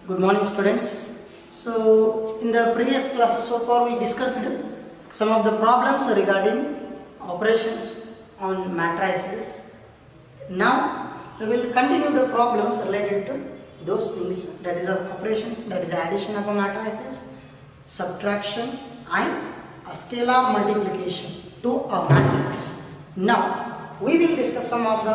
Good morning, students. So in the previous classes so far we discussed some of the problems regarding operations on matrices. Now we will continue the problems related to those things, that is operations, that is addition of a matrices, subtraction and a scalar multiplication to a matrix. Now we will discuss some of the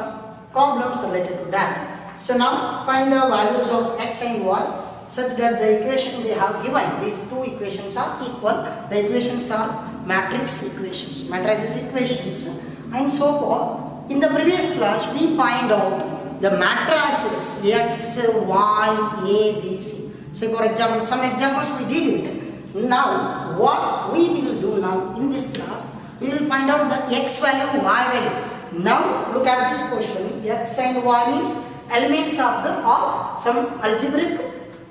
problems related to that. So now find the values of x and y such that the equation they have given, these two equations are equal. The equations are matrix equations, matrices equations, and so forth. In the previous class we find out the matrices x, y, a, b, c. Say for example, some examples we did it. Now what we will do now in this class, we will find out the x value, y value. Now look at this question. X and y means elements of the or some algebraic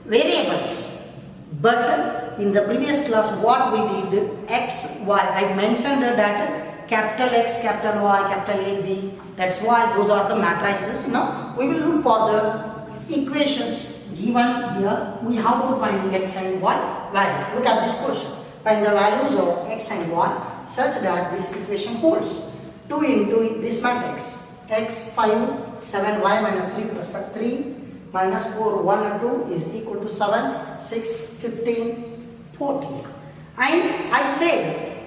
variables. But in the previous class what we did, x, y, I mentioned that capital X, capital Y, capital A, B, that's why those are the matrices. Now we will look for the equations given here. We have to find the x and y value. Look at this question. Find the values of x and y such that this equation holds. 2 into this matrix, x 5, 7, y minus 3 plus 3 minus 4, 1 and 2 is equal to 7, 6, 15, 14. And I said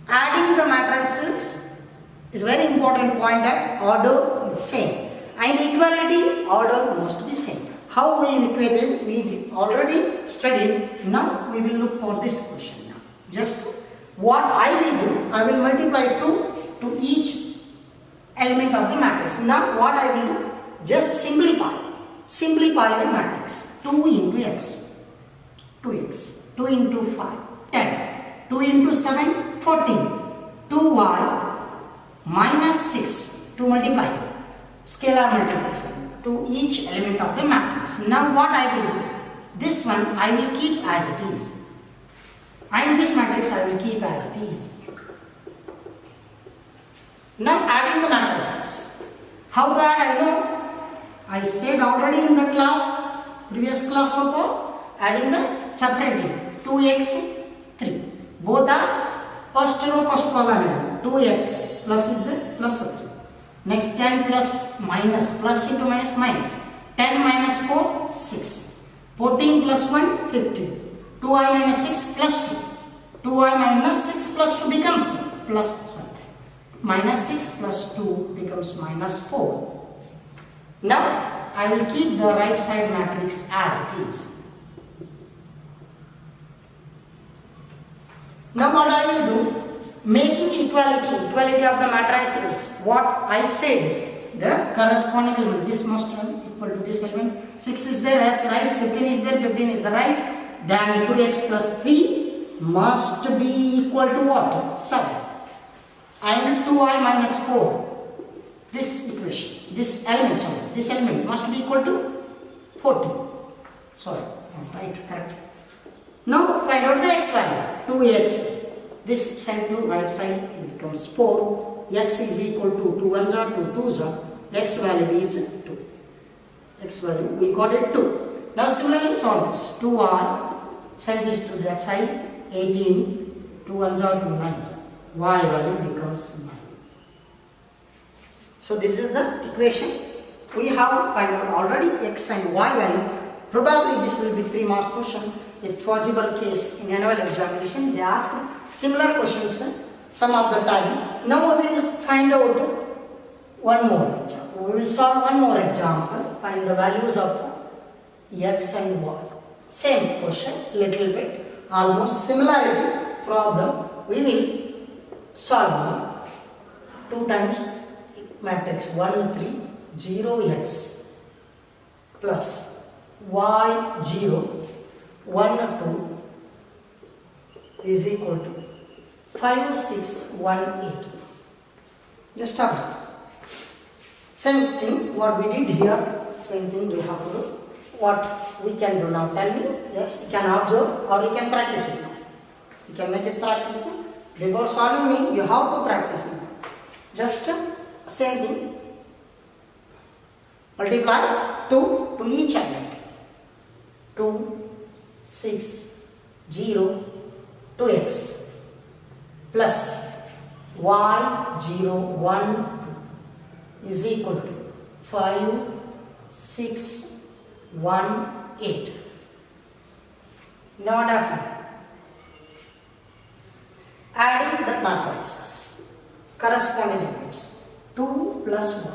adding the matrices is very important point, that order is same and equality order must be same. How we equated we already studied. Now we will look for this question. Now just what I will do, I will multiply 2 to each element of the matrix. Now what I will do, just simplify the matrix. 2 into x, 2x, 2 into 5, 10, 2 into 7, 14, 2y minus 6 to multiply, scalar multiplication to each element of the matrix. Now what I will do, this one I will keep as it is and this matrix I will keep as it is. Now adding the matrices. How to add I know. I said already in the class, previous class so far, adding the separately. 2x, 3. Both are first row, first column. 2x plus is the plus 3. Next 10 plus minus, plus into minus, minus. 10 minus 4, 6. 14 plus 1, 15. 2i minus 6 plus 2. 2i minus 6 plus 2 becomes plus 1. Minus 6 plus 2 becomes minus 4. Now I will keep the right side matrix as it is. Now what I will do, making equality of the matrices, what I said, the corresponding element, this must be equal to this element. 6 is there as right, 15 is there, 15 is the right, then 2x plus 3 must be equal to what? 7. And 2i minus 4, this equation, this element must be equal to 14. Sorry, right, correct. Now find out the x value, 2x, this side to right side it becomes 4, x is equal to 2 1s are 2 2s are, x value is 2. X value, we got it 2. Now similarly solve this, 2i, send this to that side, 18, 2 1s are 2 9s are. Y value becomes 9. So this is the equation. We have find out already x and y value. Probably this will be 3 marks question. If possible case in annual examination they ask similar questions some of the time. Now we will find out one more example. We will solve one more example. Find the values of x and y. Same question, little bit, almost similarity problem. We will solve 2 times matrix 1 3 0 x plus y 0 1 2 is equal to 5 6 1 8. Just stop it. Same thing what we did here, same thing we have to do. What we can do now, tell me. Yes, you can observe or you can practice it. You can make it practice. Before solving me, you have to practice it. Just same thing. Multiply 2 to each element. 2, 6, 0, 2x plus y 0, 1, 2 is equal to 5, 6, 1, 8. Now what happened? Adding the matrices, corresponding elements, 2 plus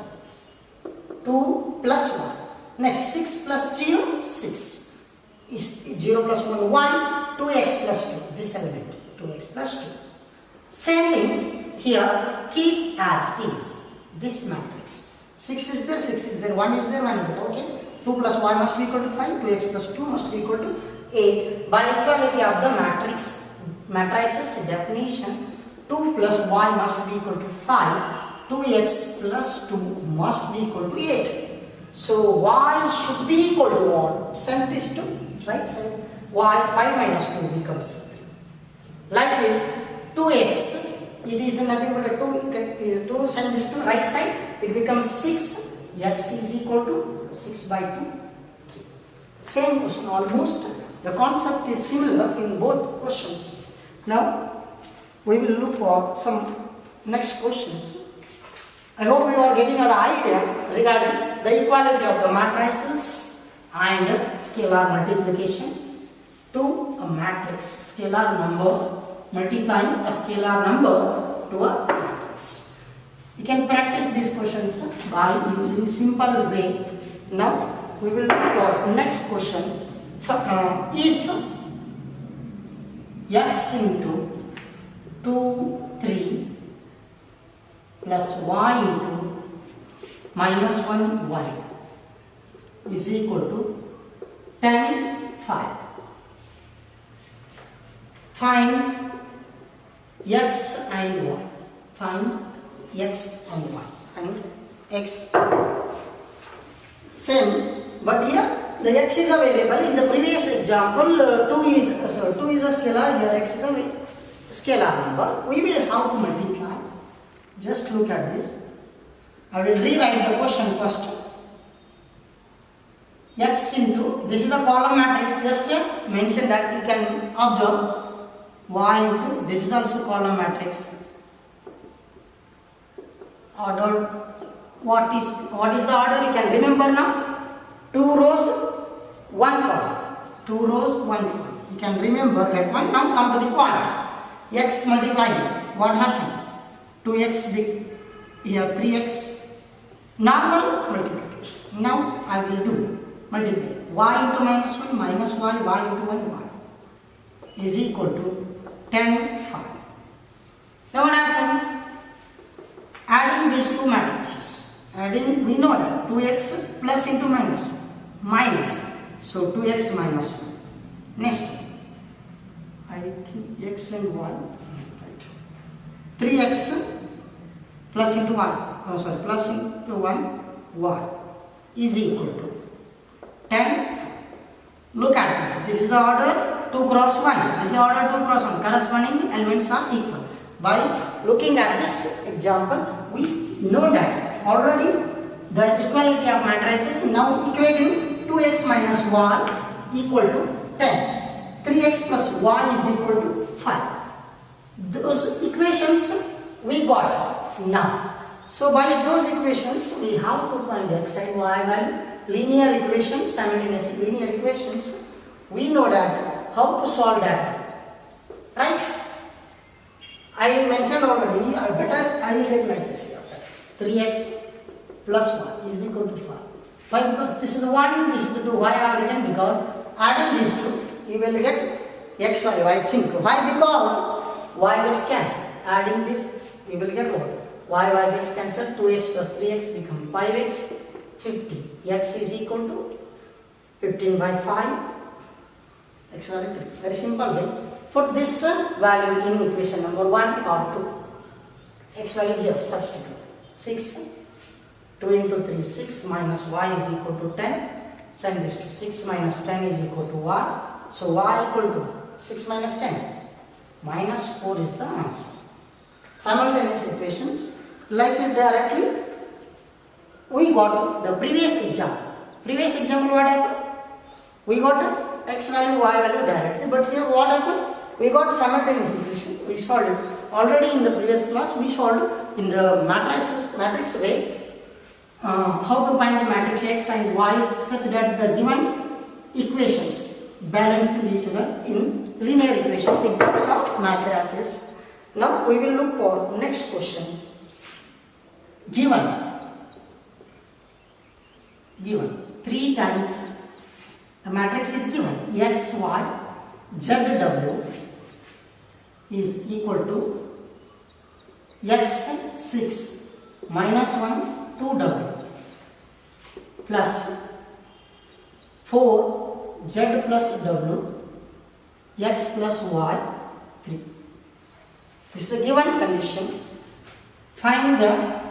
1, 2 plus 1. Next, 6 plus 0, 6 is 0 plus 1, 1, 2x plus 2, this element, 2x plus 2. Same thing here, keep as is, this matrix. 6 is there, 6 is there, 1 is there, 1 is there, okay. 2 plus y must be equal to 5, 2x plus 2 must be equal to 8. By equality of the matrices definition, 2 plus y must be equal to 5, 2x plus 2 must be equal to 8. So y should be equal to what? Send this to right side. Y 5 minus 2 becomes 3. Like this, 2x, it is nothing but a 2 send this to right side, it becomes 6, x is equal to 6 by 2, 3. Same question almost. The concept is similar in both questions. Now, we will look for some next questions. I hope you are getting an idea regarding the equality of the matrices and scalar multiplication to a matrix, scalar number multiplying a scalar number to a matrix. You can practice these questions by using simple way. Now, we will look for next question. If x into 2, 3 plus y into minus 1, 1 is equal to 10, 5. Find x and y. Find x and y. Find x and y. Same, but here the x is a variable. In the previous example, 2 is a scalar, here x is a scalar number. We will have to multiply. Just look at this. I will rewrite the question first. X into, this is the column matrix, just mention that you can observe. Y into, this is also column matrix. Order, what is the order? You can remember now. 2 rows, 1 column. 2 rows, 1 column. You can remember that one. Now come to the point. X multiply here. What happened? 2x big, here 3x, normal multiplication. Now I will do multiply y into minus 1 minus y, y into 1 y is equal to 10, 5. Now what happened? Adding these two matrices, adding, we know that 2x plus into minus 1, minus, so 2x minus 1. Next, I think x and y. 3x plus into y, plus into 1 y is equal to 10. Look at this. This is the order 2 cross 1. This is order 2 cross 1. Corresponding elements are equal. By looking at this example, we know that already the equality of matrices now equating 2x minus y equal to 10. 3x plus y is equal to 5. Those equations we got now. So by those equations we have to find x and y value. Linear equations, simultaneous linear equations. We know that how to solve that, right? I mentioned already. I will take like this here. 3x plus y is equal to 5. Why? Because this is 1, this is 2. Why I have written? Because adding these two, you will get x value. I think. Why? Because y gets cancelled. Adding this, you will get what? Y gets cancelled. 2x plus 3x become 5x, 50. X is equal to 15 by 5. X value 3. Very simple way. Put this value in equation number 1 or 2. X value here, substitute. 6, 2 into 3, 6 minus y is equal to 10. Send this to 6 minus 10 is equal to y. So y equal to 6 minus 10. Minus 4 is the answer. Simultaneous equations, like it directly, we got the previous example. Previous example, what happened? We got x value, y value directly. But here what happened? We got simultaneous equation. We solved it. Already in the previous class, we solved in the matrix way. How to find the matrix x and y such that the given equations balance each other in linear equations in terms of matrices. Now we will look for next question. Given 3 times the matrix is given x, y, z, w is equal to x 6 minus 1 2w plus 4 z plus w x plus y 3. This is a given condition. Find the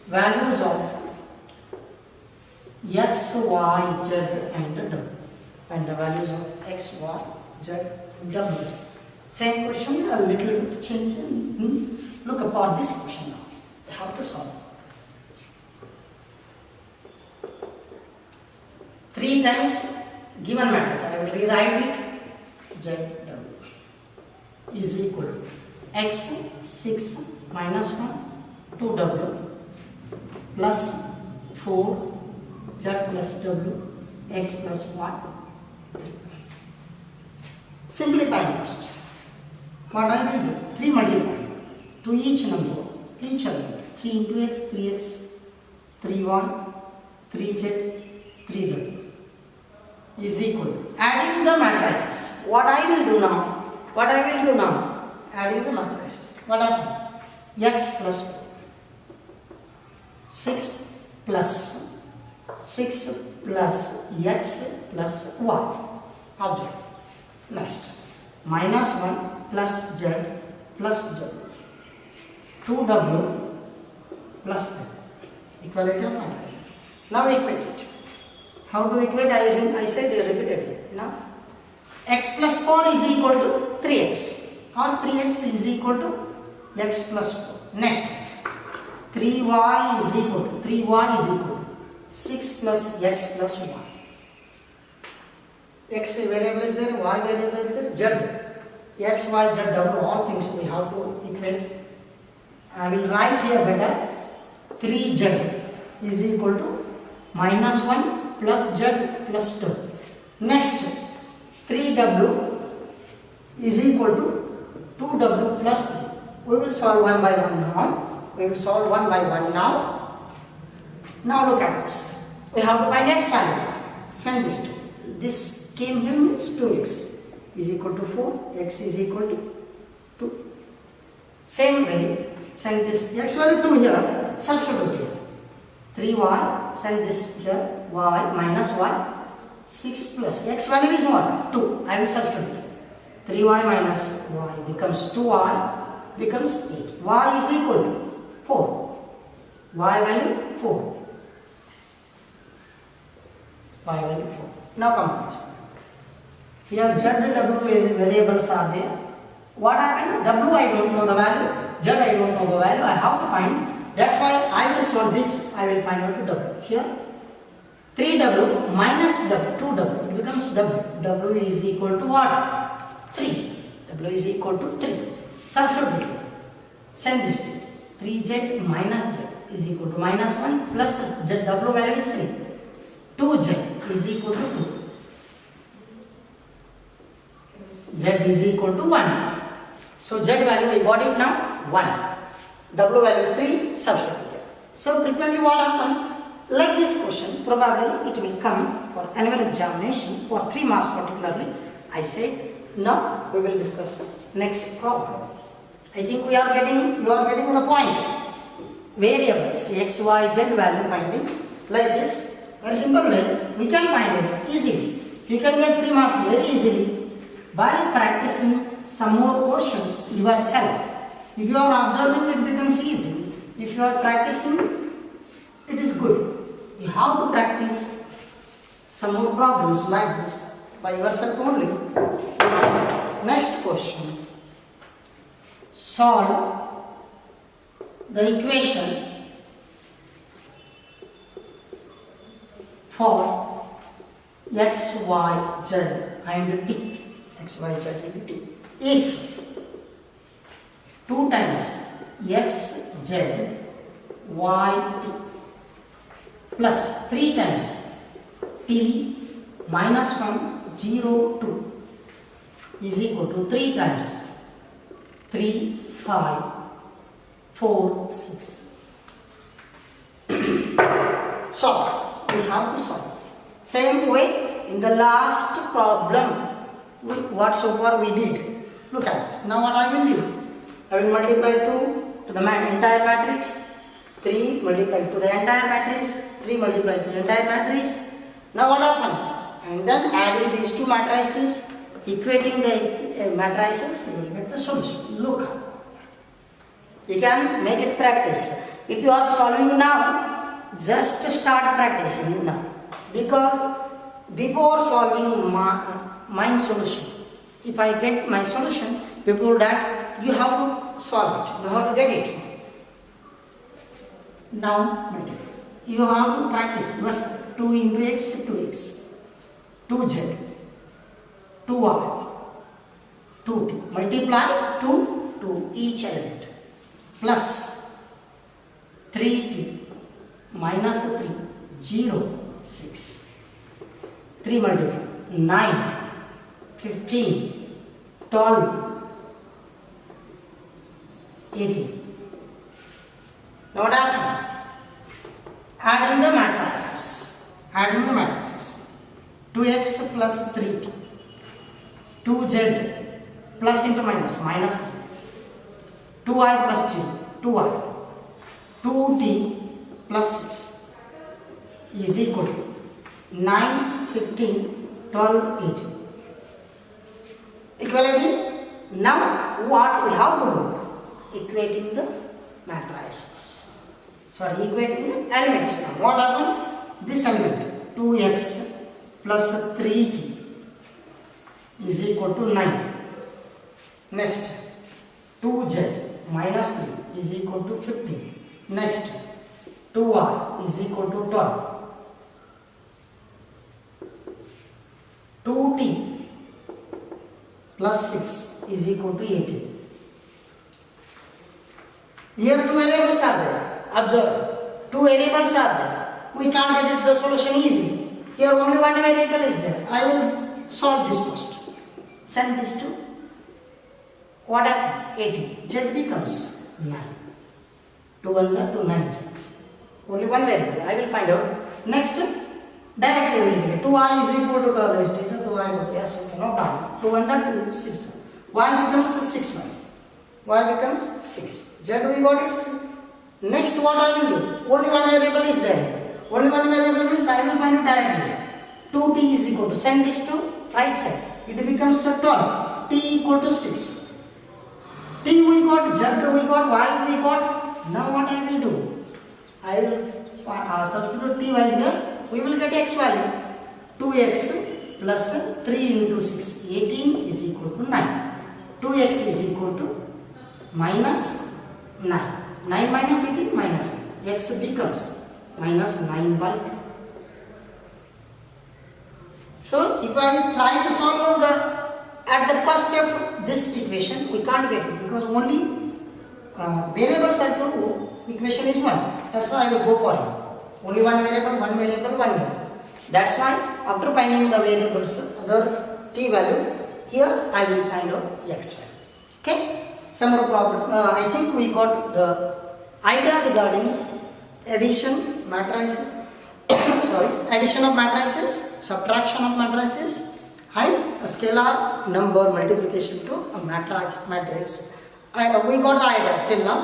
values of x, y, z and w. Find the values of x, y, z and w. Same question, a little bit change. Look upon this question now. You have to solve. 3 times given matrix. I will rewrite it. Z w is equal to x 6 minus 1 2w plus 4 z plus w x plus y 3. Simplify first. What I will do? 3 multiply to each number, each element. 3 into x, 3x, 3y, 3z, 3w is equal to adding the matrices. What I will do now? Adding the matrices. What happened? X plus 4, 6 plus x plus y. Object. Next. Minus 1 plus z plus w. 2w plus 3. Equality of matrices. Now equate it. How to equate? I said repeatedly. Now x plus 4 is equal to 3x or 3x is equal to x plus 4. Next 3y is equal to 6 plus x plus y. X variable is there, y variable is there, z. X, y, z, w, all things we have to equate. I will write here better. 3z is equal to minus 1 plus z plus 2. Next 3w is equal to 2w plus 3. We will solve one by one now. Now look at this. We have to find x value. Send this to. This came here means 2x is equal to 4, x is equal to 2. Same way, send this x value 2 here, substitute here. 3y, send this here, y minus y. 6 plus x value is what? 2. I will substitute. 3y minus y becomes 2y becomes 8. Y is equal to 4. Y value 4. Y value 4. Now complete. Here z and w variables are there. What happened? W I don't know the value. Z I don't know the value. I have to find. That's why I will solve this. I will find out w. Here 3w minus 2w, it becomes w. W is equal to what? 3. W is equal to 3. Substitute. Send this to 3z minus z is equal to minus 1 plus z. W value is 3. 2z is equal to 2. Z is equal to 1. So z value we got it now 1. W value 3 substituted. So frequently what happened? Like this question, probably it will come for annual examination for 3 marks particularly. I say now we will discuss next problem. I think you are getting the point. Variables x, y, z value finding like this. Very simple way we can find it easily. You can get 3 marks very easily by practicing some more questions yourself. If you are observing, it becomes easy. If you are practicing, it is good. You have to practice some more problems like this by yourself only. Next question. Solve the equation for x, y, z and t. X, y, z and t. If 2 times x, z, y, t plus 3 times t minus 1, 0, 2 is equal to 3 times 3, 5, 4, 6. So, we have to solve. Same way in the last problem, what so far we did. Look at this. Now what I will do? I will multiply 2 to the entire matrix, 3 multiplied to the entire matrix, 3 multiplied to the entire matrix. Now what happened? And then adding these two matrices, equating the matrices, you will get the solution. Look, you can make it practice. If you are solving now, just start practicing now. Because before solving my solution, if I get my solution, before that you have to solve it, you have to get it. Now you have to practice. First 2 into x, 2x, 2z, 2y, 2t. Multiply 2 to each element plus 3t minus 3, 0, 6. 3 multiply 9, 15, 12, 18. Now what happened? Adding the matrices. 2x plus 3t, 2z plus into minus 3, 2y plus 0, 2y, 2t plus 6 is equal to 9, 15, 12, 18. Equality. Now what we have to do? Equating the matrices. Sorry, equating the elements. Now what happened? This element 2x plus 3t is equal to 9. Next 2z minus 3 is equal to 15. Next 2y is equal to 12. 2t plus 6 is equal to 18. Here 2 variables are there. Observe. 2 variables are there. We can't get it the solution easy. Here only one variable is there. I will solve this first. Send this to what happened? 18. Z becomes 9. 2 1s are 2 9s. Only one variable. I will find out. Next, directly we will get 2i is equal to 12. It is 2i. Yes, okay, no problem. 2 1s are 2 6. Y becomes 6y. Y becomes 6. Z we got it. Next, what I will do? Only one variable is there. Only one variable means I will find it directly. 2t is equal to, send this to right side. It becomes 12. T equal to 6. T we got, Z we got, Y we got. Now what I will do? I will substitute T value here. We will get X value. 2x plus 3 into 6. 18 is equal to 9. 2x is equal to minus 9. 9 minus 18 minus 9. X becomes minus 9 by 2. So if I try to solve at the first step this equation, we can't get it because only variable set to equation is 1. That's why I will go for it. Only one variable, one variable, one variable. That's why after finding the variables, other t value, here I will find out x value. Okay? Some more problem. I think we got the idea regarding addition matrices. Addition of matrices, subtraction of matrices, and a scalar number multiplication to a matrix. We got the idea till now.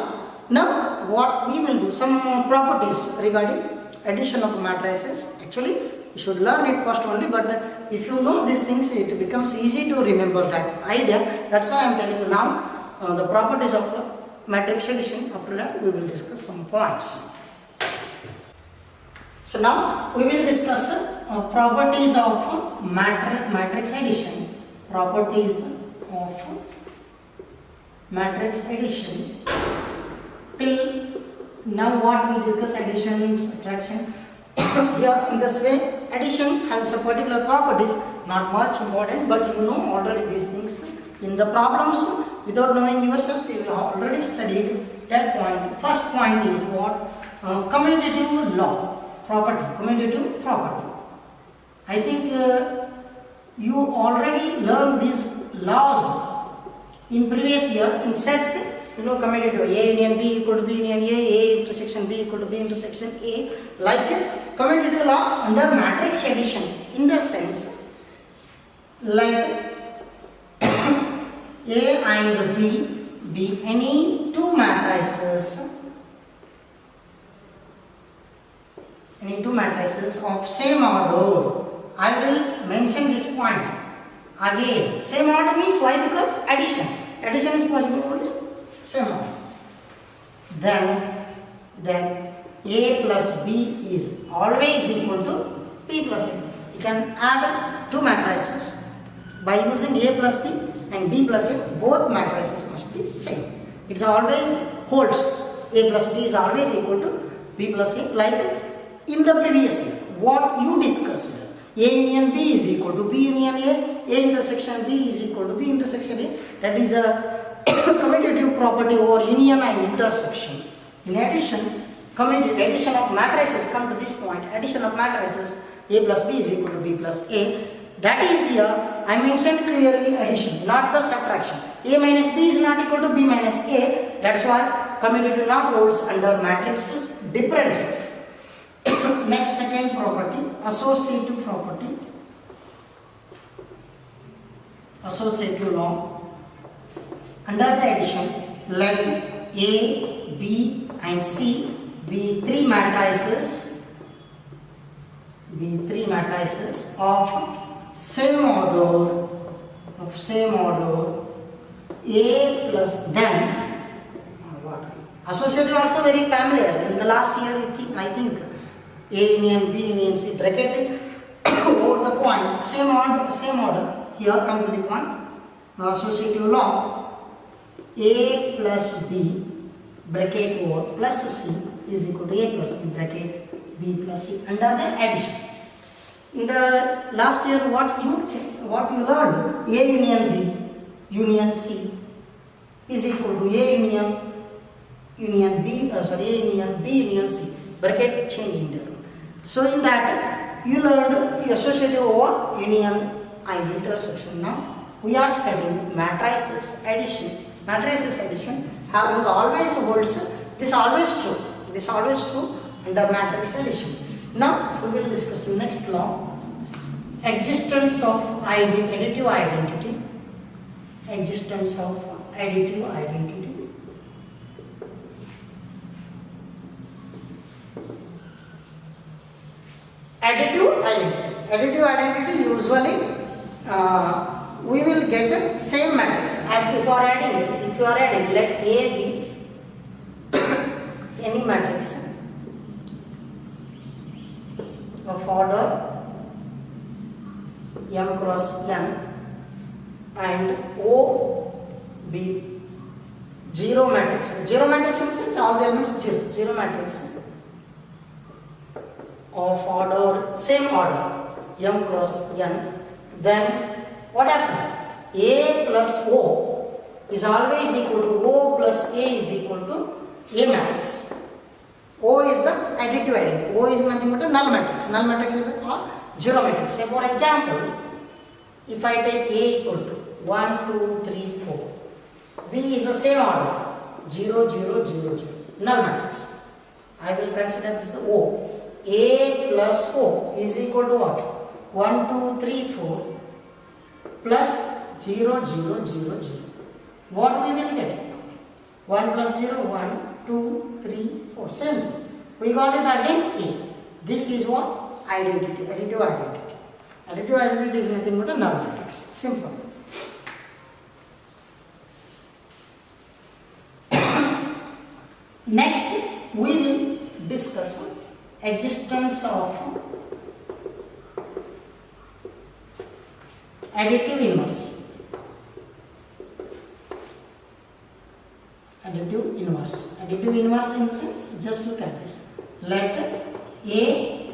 Now what we will do, some properties regarding addition of matrices. Actually you should learn it first only, but if you know these things it becomes easy to remember that idea. That's why I am telling you now the properties of matrix addition. After that we will discuss some points. So now we will discuss properties of matrix addition. Properties of matrix addition. Till now what we discuss addition, subtraction. Here in this way addition has a particular properties, not much important, but you know already these things. In the problems, without knowing yourself, you have already studied that point. First point is what? Commutative law, property, commutative property. I think you already learned these laws in previous year in sets. You know, commutative A union B equal to B union A intersection B equal to B intersection A. Like this, commutative law under matrix addition. In the sense, like A and B be any two matrices of same order. I will mention this point again. Same order means why? Because addition. Addition is possible only same order. Then A plus B is always equal to B plus A. You can add two matrices by using A plus B and B plus A. Both matrices must be same. It always holds. A plus B is always equal to B plus A. Like in the previous year, what you discussed. A union B is equal to B union A intersection B is equal to B intersection A. That is a commutative property over union and intersection. In addition, addition of matrices, come to this point, addition of matrices A plus B is equal to B plus A. That is here, I mentioned clearly addition, not the subtraction. A minus B is not equal to B minus A. That's why commutative law holds under matrices differences. Next, second property, associative property. Associative law. Under the addition, let A, B and C be three matrices of same order, A plus then associative also very familiar. In the last year, I think A union B union C bracket over the point, same order. Here come to the point. Associative law, A plus B bracket over plus C is equal to A plus B bracket B plus C under the addition. In the last year, what you learned, A union B union C is equal to A union B union C bracket changing that. So in that you learned associative over union and intersection. Now we are studying matrices addition. Matrices addition having always holds. This always true under matrix addition. Now we will discuss the next law. Existence of additive identity. Existence of additive identity. Additive identity usually we will get the same matrix. If you are adding, let A be any matrix of order m cross n and O be zero matrix. Zero matrix means all the elements zero. Zero matrix of order, same order, m cross n, then what happened? A plus O is always equal to O plus A is equal to A matrix. O is the additive identity. O is nothing but a null matrix. Null matrix is a zero matrix. Say for example, if I take A equal to 1, 2, 3, 4, B is the same order, 0, 0, 0, 0, null matrix. I will consider this O. A plus O is equal to what? 1, 2, 3, 4 plus 0, 0, 0, 0. What we will get? 1 plus 0, 1, 2, 3, 4. Same. We got it again A. This is what? Identity. Additive identity. Additive identity is nothing but a null matrix. Simple. Next, we will discuss existence of additive inverse. Additive inverse. Additive inverse in sense, just look at this. Let A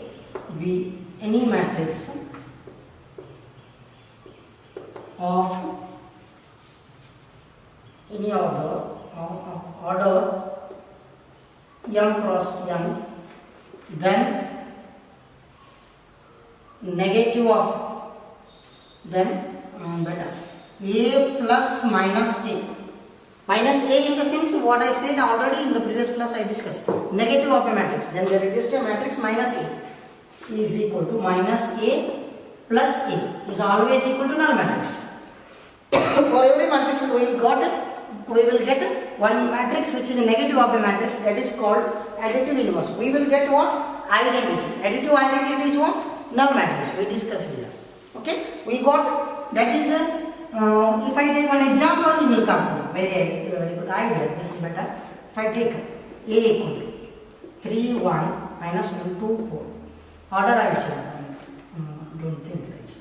be any matrix of any order m cross n, then negative of better a plus minus a. Minus a in the sense what I said already in the previous class I discussed. Negative of a matrix. Then there is a matrix minus a is equal to minus a plus a is always equal to null matrix. For every matrix we will get one matrix which is a negative of a matrix, that is called additive inverse. We will get what? Identity. Additive identity is what? Null matrix. We discussed here. Okay? We got that is if I take one example, you will come to very good idea. This is better. If I take a equal to 3 1 minus 1 2 4. Order I will change. Don't think like this.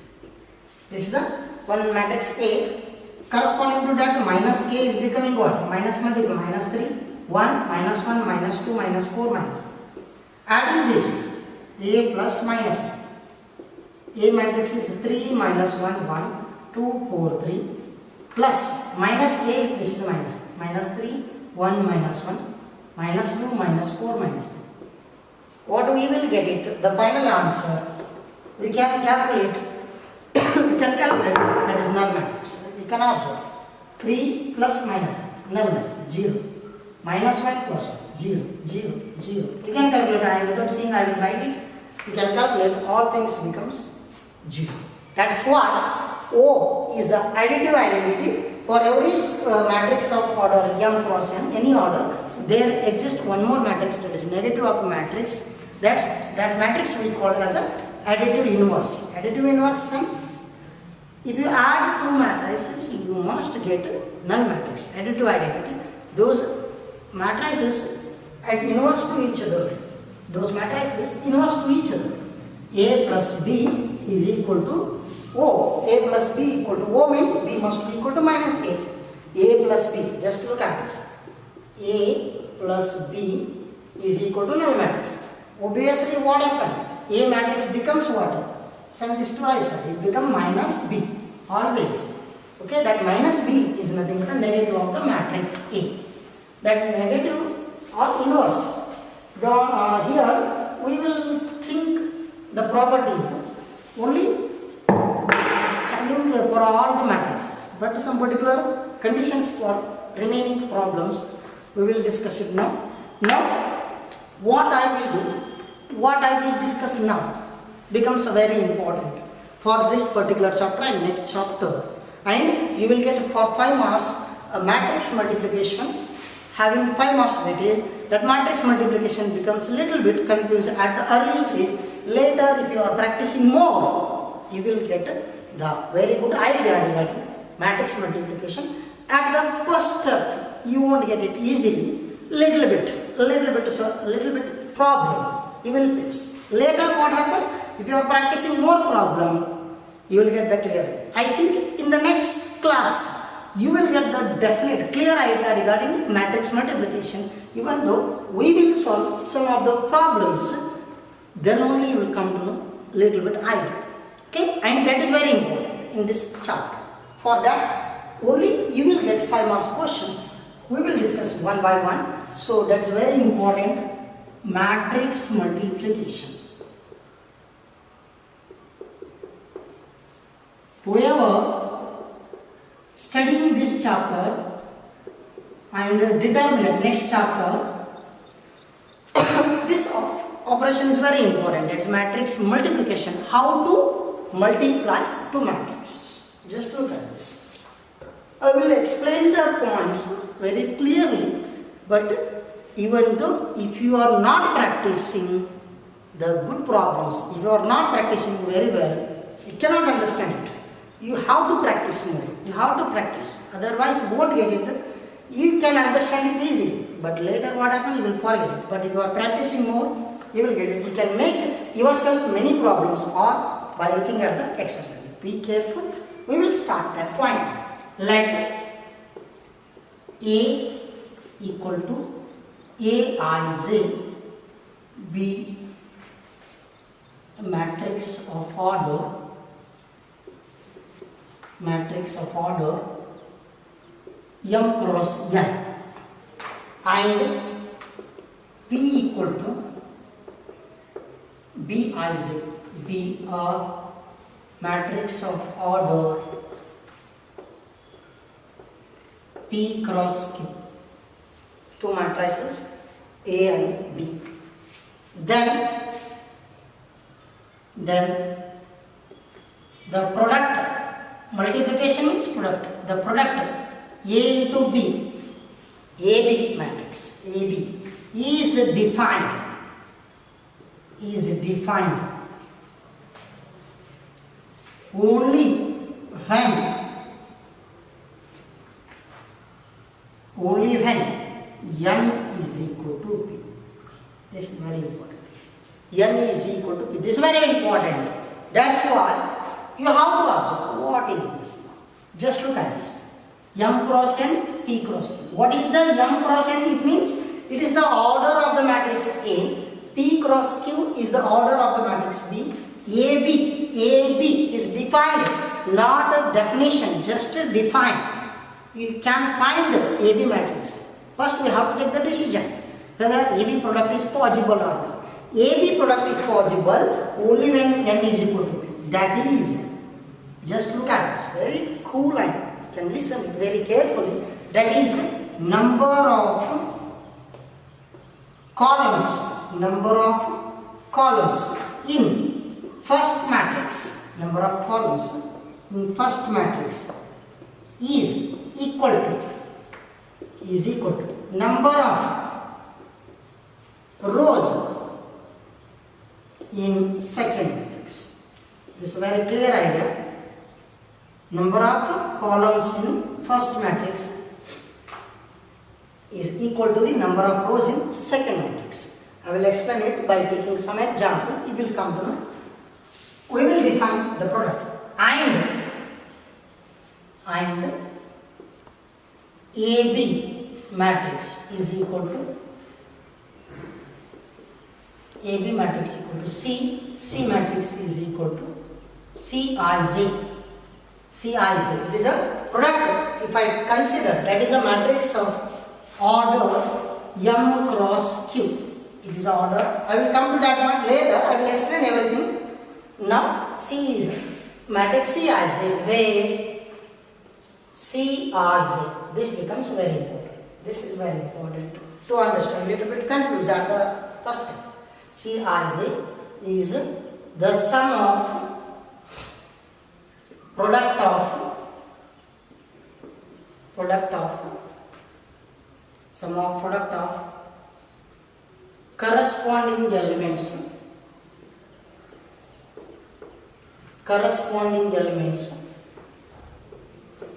This is the one matrix A. Corresponding to that, minus A is becoming what? Minus multiple minus 3 1 minus 1 minus 2 minus 4 minus 3. Adding this A plus minus A matrix is 3 minus 1 1 2 4 3 plus minus A is this is minus 3 1 minus 1 minus 2 minus 4 minus 3. What we will get it? The final answer we can calculate. That is null matrix. We can observe 3 plus minus null matrix 0 minus 1 plus 1 0 0 0. You can calculate. Without seeing I will write it. You can calculate, all things becomes 0. That's why O is the additive identity. For every matrix of order m cross n, any order, there exists one more matrix that is negative of a matrix. That matrix we call as a additive inverse. Additive inverse means if you add two matrices, you must get null matrix. Additive identity. Those matrices are inverse to each other. Those matrices inverse to each other. A plus B is equal to O. A plus B equal to O means B must be equal to minus A. A plus B, just look at this. A plus B is equal to null matrix. Obviously what happened? A matrix becomes what? Send this to right side. It becomes minus B. Always. Okay, that minus B is nothing but a negative of the matrix A. That negative or inverse. Here we will think the properties only for all the matrices, but some particular conditions for remaining problems we will discuss it now. Now what I will do, what I will discuss now becomes very important for this particular chapter and next chapter, and you will get for 5 marks a matrix multiplication having 5 marks weightage. That matrix multiplication becomes a little bit confused at the early stage. Later if you are practicing more, you will get the very good idea regarding matrix multiplication. At the first step you won't get it easily, little bit problem you will face. Later what happens? If you are practicing more problem, you will get the clear. I think in the next class you will get the definite clear idea regarding matrix multiplication. Even though we will solve some of the problems, then only you will come to know little bit idea. Okay, and that is very important in this chapter. For that only you will get 5 marks question. We will discuss one by one. So that's very important. Matrix multiplication. Whoever studying this chapter and determinant next chapter, this operation is very important. It's matrix multiplication. How to multiply two matrices. Just look at this. I will explain the points very clearly, but even though if you are not practicing the good problems, if you are not practicing very well, you cannot understand it. You have to practice more. You have to practice. Otherwise, you won't get it. You can understand it easily, but later what happens, you will forget it. But if you are practicing more, you will get it. You can make yourself many problems or by looking at the exercise. Be careful. We will start that point. Let A equal to Aij be matrix of order m cross n, and P equal to Bij, B are matrix of order P cross Q, two matrices A and B. Then the product, multiplication is product, the product A into B, AB matrix, AB is defined only when n is equal to P. This is very important. N is equal to P. This is very important. That's why you have to observe what is this now. Just look at this. M cross n, P cross Q. What is the M cross n? It means it is the order of the matrix A. P cross Q is the order of the matrix B. AB is defined, not a definition, just a defined. You can find AB matrix. First we have to take the decision whether AB product is possible or not. AB product is possible only when n is equal to P. That is, just look at this, very cool line. You can listen very carefully. That is number of columns in first matrix. Number of columns in first matrix is equal to number of rows in second matrix. This is a very clear idea. Number of columns in first matrix is equal to the number of rows in second matrix. I will explain it by taking some example. You will come to know. We will define the product and AB matrix is equal to AB matrix equal to C matrix is equal to Cij. It is a product. If I consider that is a matrix of order M cross Q. It is order. I will come to that point later. I will explain everything. Now C is matrix Cij, where Cij. This becomes very important. This is very important to understand. A little bit confused at the first step. Cij is the sum of product of corresponding elements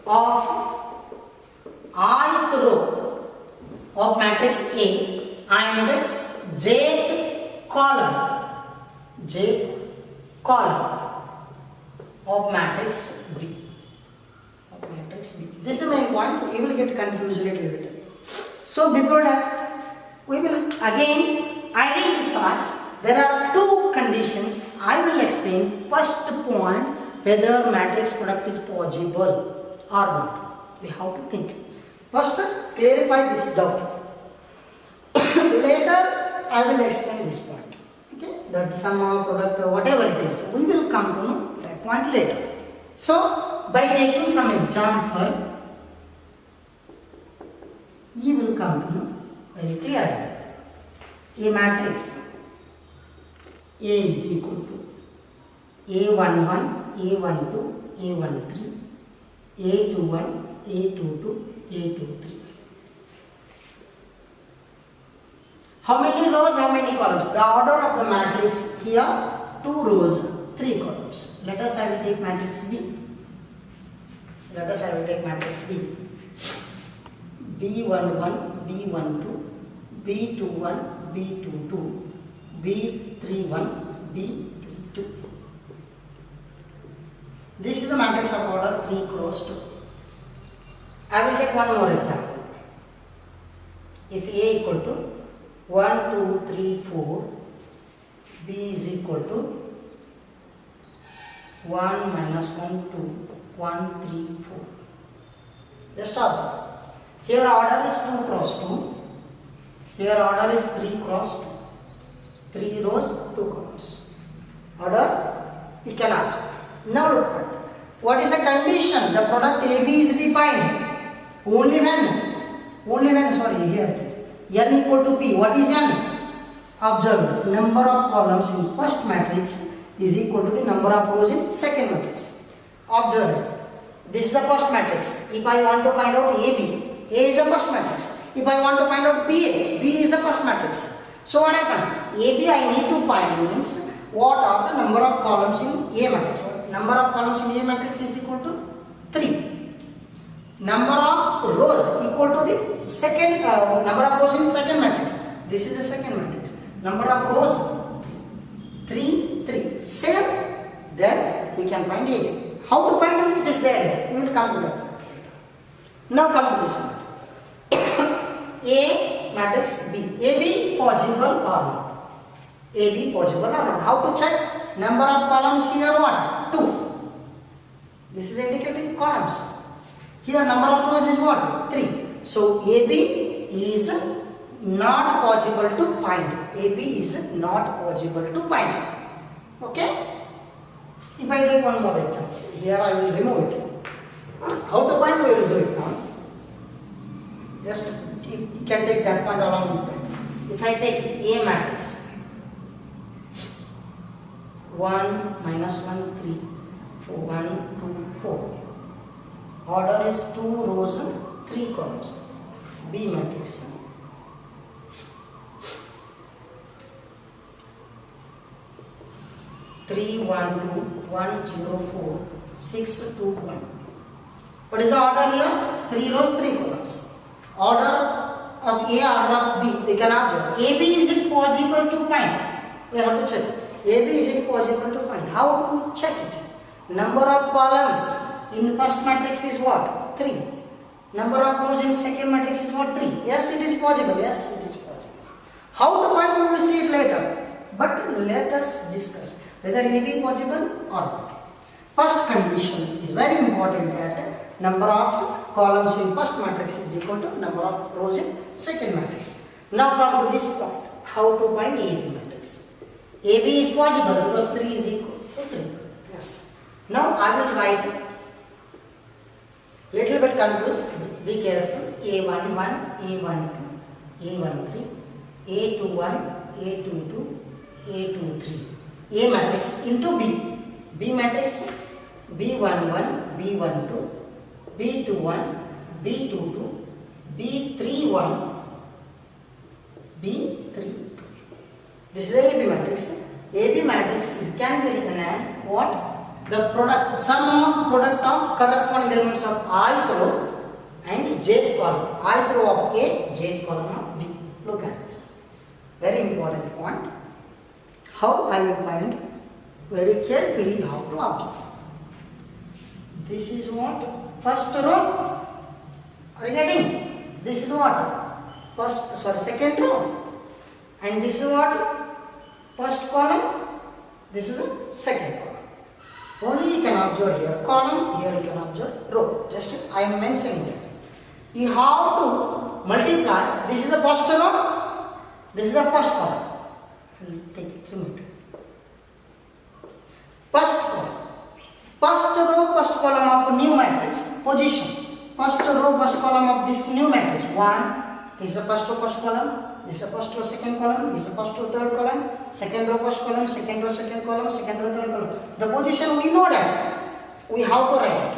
of ith row of matrix A and jth column of matrix B. This is the main point. You will get confused a little bit. So before that, we will again identify there are two conditions. I will explain first point whether matrix product is possible or not. We have to think. First, clarify this doubt. Later, I will explain this point. Okay, that sum of product, whatever it is, we will come to know that point later. So, by taking some example, you will come to know very clearly. A matrix A is equal to A11, A12, A13, A21, A22, A23. How many rows, how many columns? The order of the matrix here, 2 rows, 3 columns. Let us I will take matrix B. B11, B12, B21, B22, B31, B32. This is the matrix of order 3 cross 2. I will take one more example. If A equal to 1, 2, 3, 4, B is equal to 1 minus 1 2 1 3 4. Just observe. Here order is 2 cross 2. Here order is 3 cross 2. 3 rows, 2 columns. Order you can observe. Now look at what is the condition? The product AB is defined only when here it is n equal to p. What is n? Observe, number of columns in first matrix is equal to the number of rows in second matrix. Observe, this is the first matrix. If I want to find out AB, A is the first matrix. If I want to find out BA, B is the first matrix. So what happens? AB I need to find means what are the number of columns in A matrix. Number of columns in A matrix is equal to 3. Number of rows equal to the second number of rows in second matrix. This is the second matrix. Number of rows 3 3. Same. Then we can find A. How to find it? It is there. We will come to that. Now come to this one. A matrix B. AB possible or not? AB possible or not? How to check? Number of columns here what? 2. This is indicating columns. Here number of rows is what? 3. So AB is not possible to find. AB is not possible to find. Okay? If I take one more example, here I will remove it. How to find? We will do it now. Just you can take that point along with it. If I take A matrix, 1 minus 1 3 4 1 2 4. Order is 2 rows, 3 columns. B matrix. 3 1 2 1 0 4 6 2 1. What is the order here? 3 rows, 3 columns. Order of A, order of B. We can observe. AB is it possible to find? We have to check. AB is it possible to find? How to check it? Number of columns in first matrix is what? 3. Number of rows in second matrix is what? 3. Yes, it is possible. Yes, it is possible. How to find? We will see it later. But let us discuss whether AB is possible or not. First condition is very important, that number of columns in first matrix is equal to number of rows in second matrix. Now come to this point. How to find AB matrix? AB is possible because 3 is equal to 3. Yes. Now I will write little bit confused. Be careful. A11, A12, A13, A21, A22, A23. A matrix into B. B matrix B11, B12, B21, B22, B31, B32. This is AB matrix. AB matrix can be written as what? The product, sum of product of corresponding elements of ith row and jth column. Ith row of A, jth column of B. Look at this. Very important point. How I will find? Very carefully how to observe. This is what? First row. Are you getting? This is what? Second row. And this is what? First column. This is a second column. Only you can observe here column, here you can observe row. Just I am mentioning that. You have to multiply. This is the first row. This is the first column. Take it, remove it. First column. First row, first column of new matrix. Position. First row, first column of this new matrix. 1. This is the first row, first column. This is the first row, second column. This is the first row, third column. Second row, first column. Second row, second column. Second row, third column. The position we know that. We have to write it.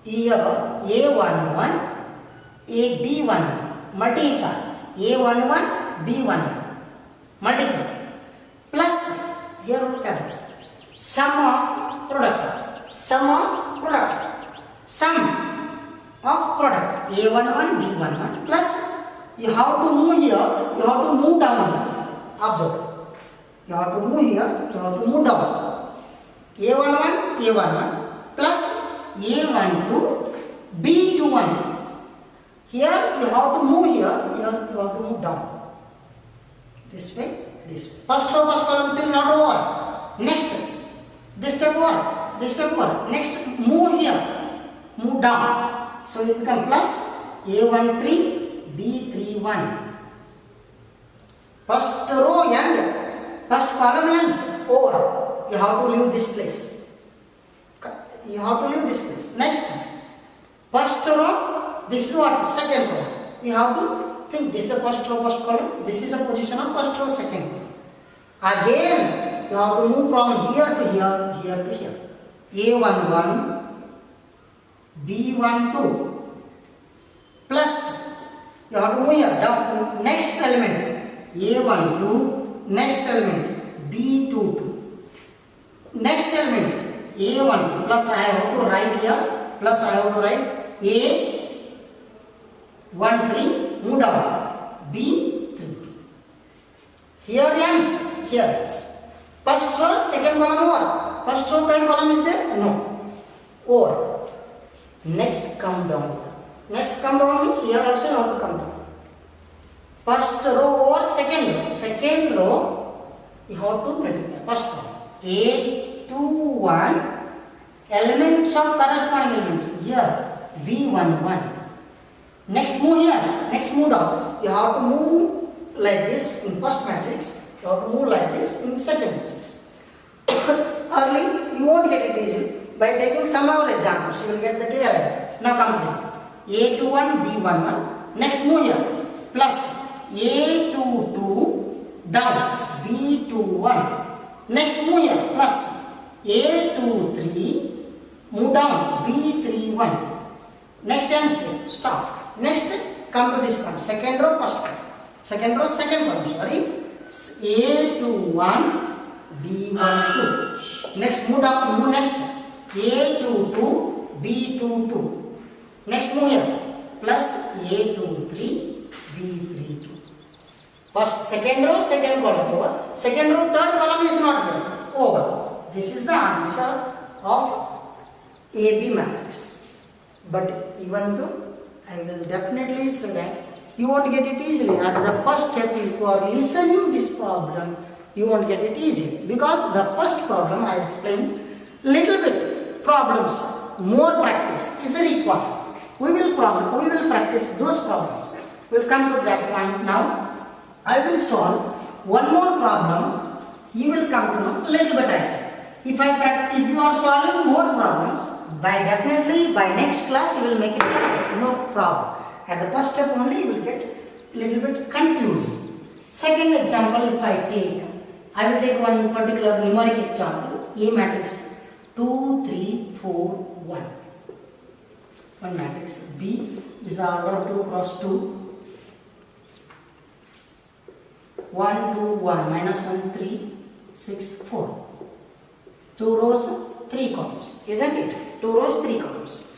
Here A11, AB1 multiply. A11, B1 multiply. Plus, here look at this. Sum of product. Sum of product. Sum of product. A11, B11 plus. You have to move here, you have to move down here. Observe. You have to move here, you have to move down. A11, A11 plus A12, B21. Here you have to move here, you have to move down. This way, this way. First row, first column till not over. Next, this step over. This down. So it becomes plus A13, B31. First row end, first column ends over. You have to leave this place. You have to leave this place. Next, first row, this is what? Second row. You have to think this is a first row, first column. This is a position of first row, second row. Again, you have to move from here to here, here to here. A11, B12 plus, you have to move here. The next element A12, next element B22, next element A12 plus I have to write here, plus I have to write A13, move down, B32. Here ends, here ends. First row, second column over. First row, third column is there? No. Over. Next come down. Next come down means here also you have to come down. First row over second row. Second row, you have to multiply. First column. A21 elements of corresponding elements. Here, B11. Next move here. Next move down. You have to move like this in first matrix. You have to move like this in second matrix. Early, you won't get it easily. By taking some other examples, you will get the clear idea. Now complete. A21, B11. Next move here. Plus A22 down. B21. Next move here. Plus A23. Move down. B31. Next answer. Stop. Next, come to this point. Second row, first one. Second row, second column. Sorry. A21, B12. Next, move down. Move next. A22, B22. Next, move here. Plus A23, B32. First, second row, second column over. Second row, third column is not here. Over. This is the answer of AB matrix. But even though I will definitely say that you won't get it easily. At the first step, if you are listening this problem, you won't get it easily. Because the first problem I explained, little bit problems, more practice is required. We will practice those problems. We will come to that point now. I will solve one more problem. You will come to know a little bit idea. If you are solving more problems, definitely by next class you will make it perfect. No problem. At the first step only you will get a little bit confused. Second example, if I will take one particular numeric example. A matrix 2, 3, 4, 1. One matrix. B is order 2 cross 2. 1, 2, 1, minus 1, 3, 6, 4. 2 rows, 3 columns. Isn't it? 2 rows, 3 columns.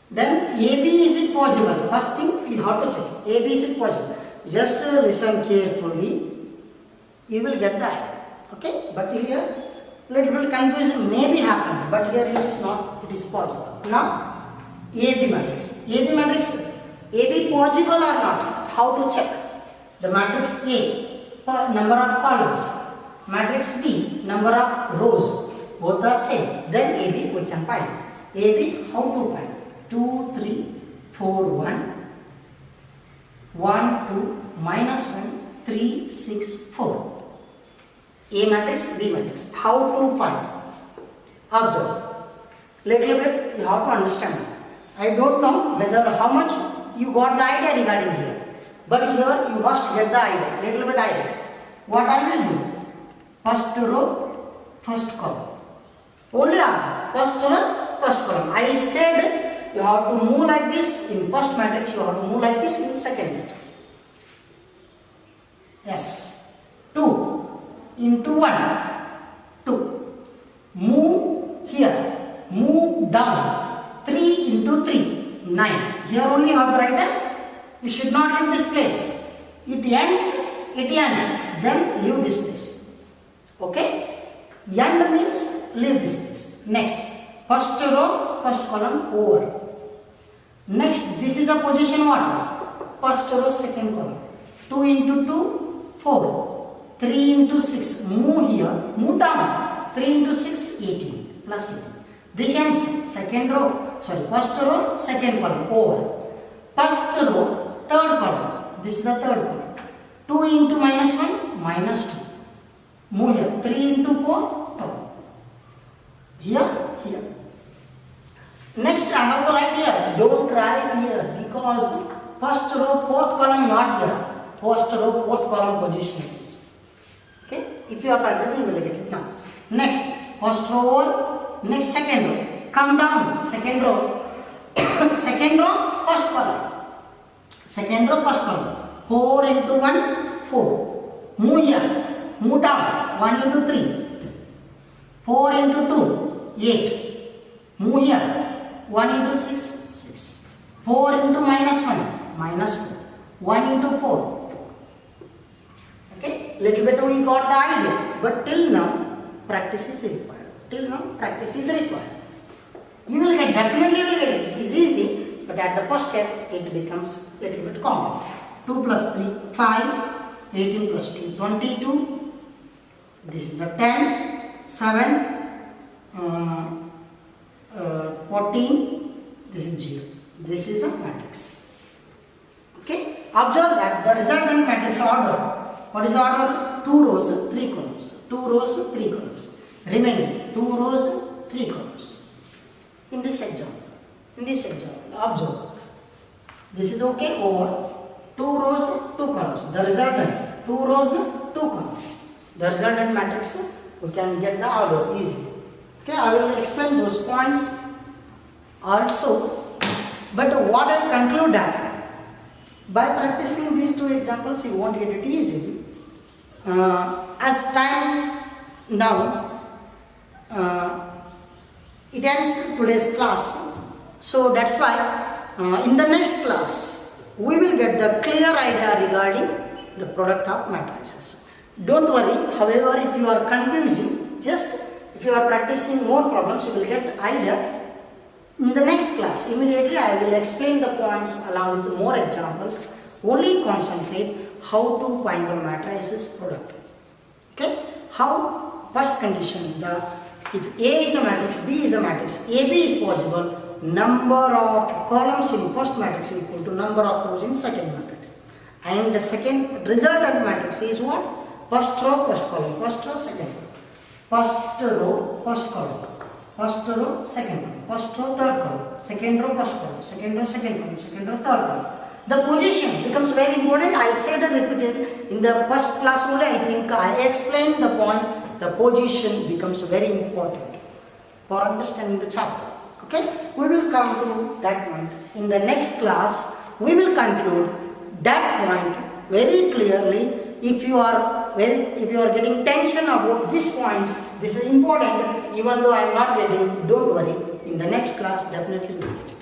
Then AB is it possible? First thing you have to check. AB is it possible? Just listen carefully. You will get that. Okay? But here little bit confusion may be happening. But here it is not. It is possible. Now AB matrix. AB matrix. AB possible or not? How to check? The matrix A, number of columns. Matrix B, number of rows. Both are same. Then AB we can find. AB how to find? 2, 3, 4, 1, 1, 2, minus 1, 3, 6, 4. A matrix, B matrix. How to find? Observe. Little bit you have to understand. I don't know whether how much you got the idea regarding here. But here you must get the idea. Little bit idea. What I will do? First row, first column. Only after. First row, first column. I said you have to move like this in first matrix, you have to move like this in second matrix. Yes. 2 into 1. 2. Move here. Move down. 3 into 3. 9. Here only you have to write down. You should not leave this place. It ends. Then leave this place. Okay? End means leave this place. Next. First row, first column over. Next, this is the position what? First row, second column. 2 into 2, 4. 3 into 6, move here, move down. 3 into 6, 18. Plus 18. This ends second row, first row, second column, over. First row, third column, this is the third column. 2 into minus 1, minus 2. Move here, 3 into 4, 2. Here. Next, I have to write here. Don't write here because first row, fourth column not here. First row, fourth column position is. Okay? If you are practicing, you will get it now. Next, first row, next second row. Come down, second row. Second row, first column. Second row, first column. 4 into 1, 4. Move here. Move down. 1 into 3. 4 into 2, 8. Move here. 1 into 6, 6. 4 into minus 1, minus 4. 1 into 4. Okay, little bit we got the idea, but till now practice is required. You will get, definitely will get it. It is easy, but at the first step it becomes little bit common. 2 plus 3, 5. 18 plus 2, 22. This is a 10, 7. 14, this is 0. This is a matrix. Okay, observe that the resultant matrix order. What is the order? 2 rows, 3 columns. 2 rows, 3 columns. Remaining 2 rows, 3 columns. In this example, observe. This is okay, over 2 rows, 2 columns. The resultant 2 rows, 2 columns. The resultant matrix, we can get the order easily. Okay, I will explain those points also, but what I conclude that by practicing these 2 examples you won't get it easily. As time now it ends today's class, so that's why in the next class we will get the clear idea regarding the product of matrices. Don't worry, however, if you are confusing, just if you are practicing more problems, you will get idea. In the next class, immediately I will explain the points along with more examples. Only concentrate how to find the matrices product. Okay? How? First condition, if A is a matrix, B is a matrix, AB is possible, number of columns in first matrix is equal to number of rows in second matrix. And the second resultant matrix is what? First row, first column, first row, second column. First row, first column, first row, second column, first row, third column, second row, first column, second row, second column, second row, third column. The position becomes very important. I said and repeated in the first class only. I think I explained the point. The position becomes very important for understanding the chapter. Okay, we will come to that point in the next class. We will conclude that point very clearly. If you are getting tension about this point, this is important. Even though I am not getting, don't worry. In the next class, definitely we will get it.